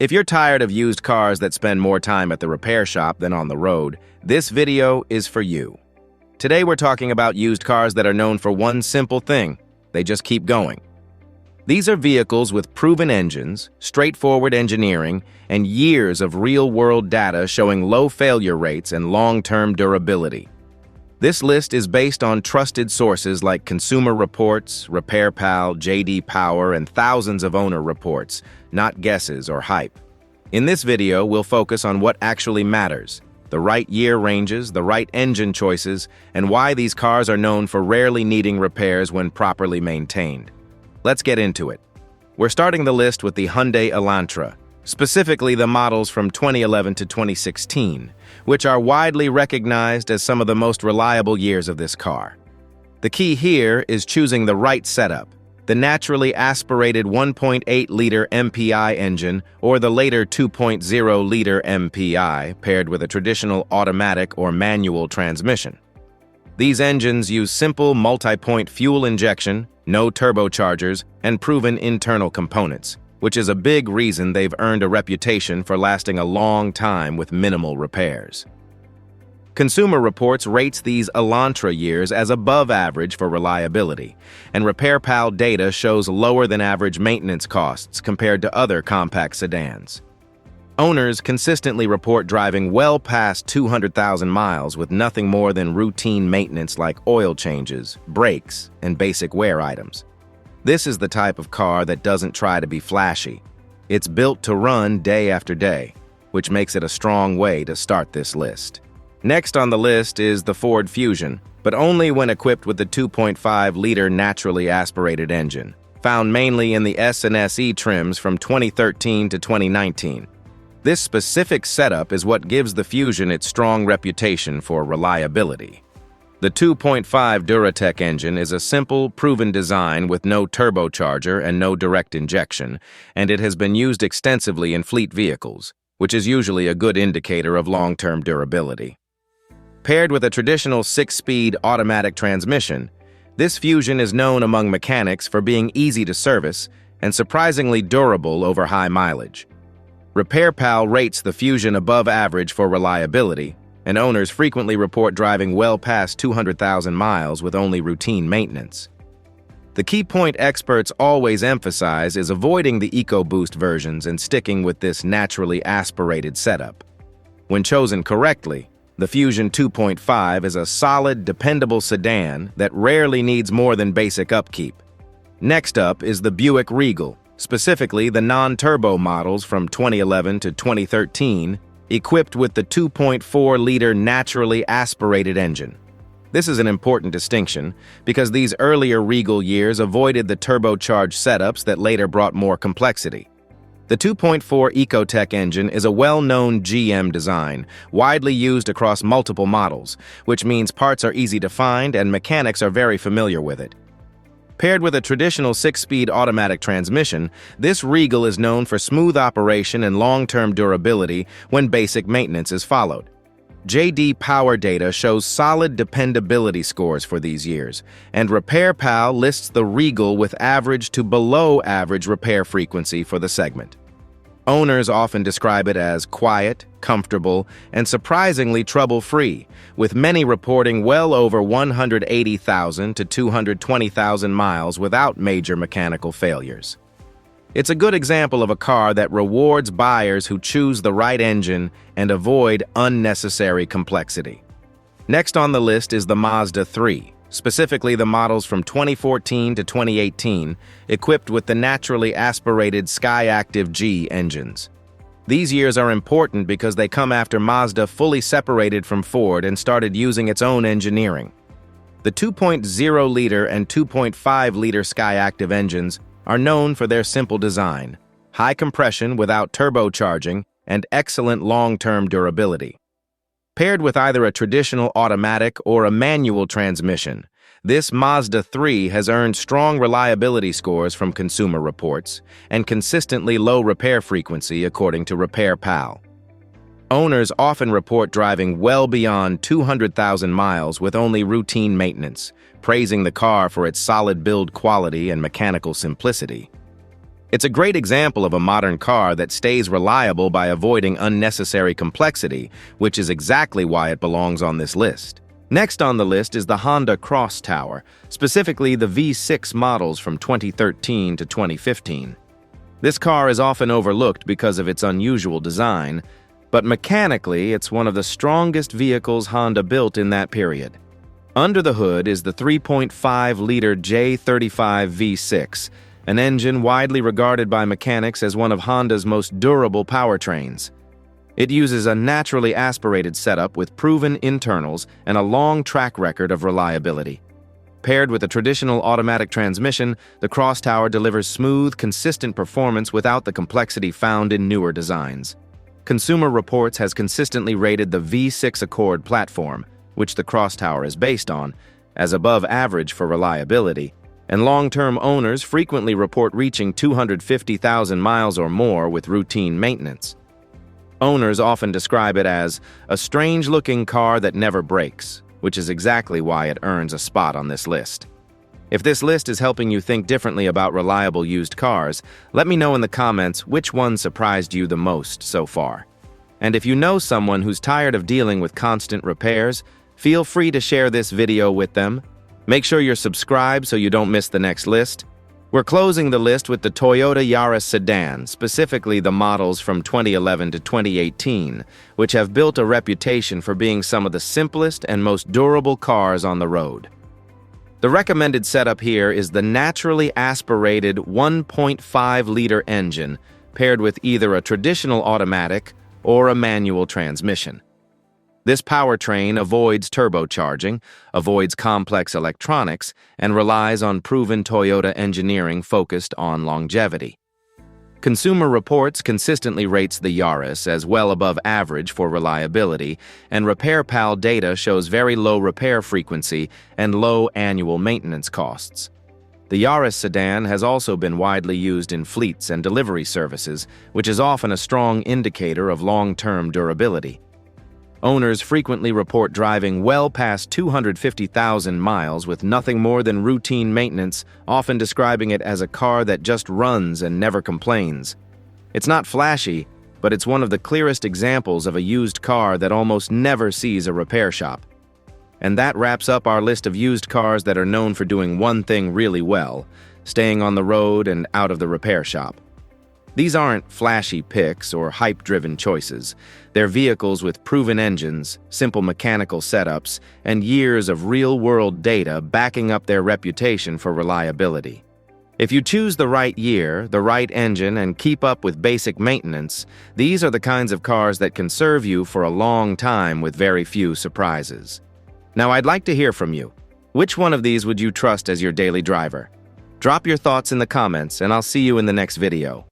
If you're tired of used cars that spend more time at the repair shop than on the road, this video is for you. Today we're talking about used cars that are known for one simple thing: they just keep going. These are vehicles with proven engines, straightforward engineering, and years of real-world data showing low failure rates and long-term durability. This list is based on trusted sources like Consumer Reports, RepairPal, J.D. Power, and thousands of owner reports, not guesses or hype. In this video, we'll focus on what actually matters: the right year ranges, the right engine choices, and why these cars are known for rarely needing repairs when properly maintained. Let's get into it. We're starting the list with the Hyundai Elantra, specifically the models from 2011 to 2016, which are widely recognized as some of the most reliable years of this car. The key here is choosing the right setup: the naturally aspirated 1.8-liter MPI engine or the later 2.0-liter MPI paired with a traditional automatic or manual transmission. These engines use simple multi-point fuel injection, no turbochargers, and proven internal components, which is a big reason they've earned a reputation for lasting a long time with minimal repairs. Consumer Reports rates these Elantra years as above average for reliability, and RepairPal data shows lower than average maintenance costs compared to other compact sedans. Owners consistently report driving well past 200,000 miles with nothing more than routine maintenance like oil changes, brakes, and basic wear items. This is the type of car that doesn't try to be flashy. It's built to run day after day, which makes it a strong way to start this list. Next on the list is the Ford Fusion, but only when equipped with the 2.5-liter naturally aspirated engine, found mainly in the S and SE trims from 2013 to 2019. This specific setup is what gives the Fusion its strong reputation for reliability. The 2.5 Duratec engine is a simple, proven design with no turbocharger and no direct injection, and it has been used extensively in fleet vehicles, which is usually a good indicator of long-term durability. Paired with a traditional 6-speed automatic transmission, this Fusion is known among mechanics for being easy to service and surprisingly durable over high mileage. RepairPal rates the Fusion above average for reliability, and owners frequently report driving well past 200,000 miles with only routine maintenance. The key point experts always emphasize is avoiding the EcoBoost versions and sticking with this naturally aspirated setup. When chosen correctly, the Fusion 2.5 is a solid, dependable sedan that rarely needs more than basic upkeep. Next up is the Buick Regal, specifically the non-turbo models from 2011 to 2013, equipped with the 2.4-liter naturally aspirated engine. This is an important distinction because these earlier Regal years avoided the turbocharged setups that later brought more complexity. The 2.4 Ecotec engine is a well-known GM design, widely used across multiple models, which means parts are easy to find and mechanics are very familiar with it. Paired with a traditional 6-speed automatic transmission, this Regal is known for smooth operation and long-term durability when basic maintenance is followed. J.D. Power data shows solid dependability scores for these years, and RepairPal lists the Regal with average to below average repair frequency for the segment. Owners often describe it as quiet, comfortable, and surprisingly trouble-free, with many reporting well over 180,000 to 220,000 miles without major mechanical failures. It's a good example of a car that rewards buyers who choose the right engine and avoid unnecessary complexity. Next on the list is the Mazda 3, specifically the models from 2014 to 2018, equipped with the naturally aspirated Skyactiv G engines. These years are important because they come after Mazda fully separated from Ford and started using its own engineering. The 2.0-liter and 2.5-liter Skyactiv engines are known for their simple design, high compression without turbocharging, and excellent long-term durability. Paired with either a traditional automatic or a manual transmission, this Mazda 3 has earned strong reliability scores from Consumer Reports and consistently low repair frequency according to RepairPal. Owners often report driving well beyond 200,000 miles with only routine maintenance, praising the car for its solid build quality and mechanical simplicity. It's a great example of a modern car that stays reliable by avoiding unnecessary complexity, which is exactly why it belongs on this list. Next on the list is the Honda Crosstour, specifically the V6 models from 2013 to 2015. This car is often overlooked because of its unusual design, but mechanically it's one of the strongest vehicles Honda built in that period. Under the hood is the 3.5-liter J35 V6, an engine widely regarded by mechanics as one of Honda's most durable powertrains. It uses a naturally aspirated setup with proven internals and a long track record of reliability. Paired with a traditional automatic transmission, the Crosstour delivers smooth, consistent performance without the complexity found in newer designs. Consumer Reports has consistently rated the V6 Accord platform, which the Crosstour is based on, as above average for reliability, and long-term owners frequently report reaching 250,000 miles or more with routine maintenance. Owners often describe it as a strange-looking car that never breaks, which is exactly why it earns a spot on this list. If this list is helping you think differently about reliable used cars, let me know in the comments which one surprised you the most so far. And if you know someone who's tired of dealing with constant repairs, feel free to share this video with them. Make sure you're subscribed so you don't miss the next list. We're closing the list with the Toyota Yaris sedan, specifically the models from 2011 to 2018, which have built a reputation for being some of the simplest and most durable cars on the road. The recommended setup here is the naturally aspirated 1.5-liter engine paired with either a traditional automatic or a manual transmission. This powertrain avoids turbocharging, avoids complex electronics, and relies on proven Toyota engineering focused on longevity. Consumer Reports consistently rates the Yaris as well above average for reliability, and RepairPal data shows very low repair frequency and low annual maintenance costs. The Yaris sedan has also been widely used in fleets and delivery services, which is often a strong indicator of long-term durability. Owners frequently report driving well past 250,000 miles with nothing more than routine maintenance, often describing it as a car that just runs and never complains. It's not flashy, but it's one of the clearest examples of a used car that almost never sees a repair shop. And that wraps up our list of used cars that are known for doing one thing really well: staying on the road and out of the repair shop. These aren't flashy picks or hype-driven choices. They're vehicles with proven engines, simple mechanical setups, and years of real-world data backing up their reputation for reliability. If you choose the right year, the right engine, and keep up with basic maintenance, these are the kinds of cars that can serve you for a long time with very few surprises. Now, I'd like to hear from you. Which one of these would you trust as your daily driver? Drop your thoughts in the comments, and I'll see you in the next video.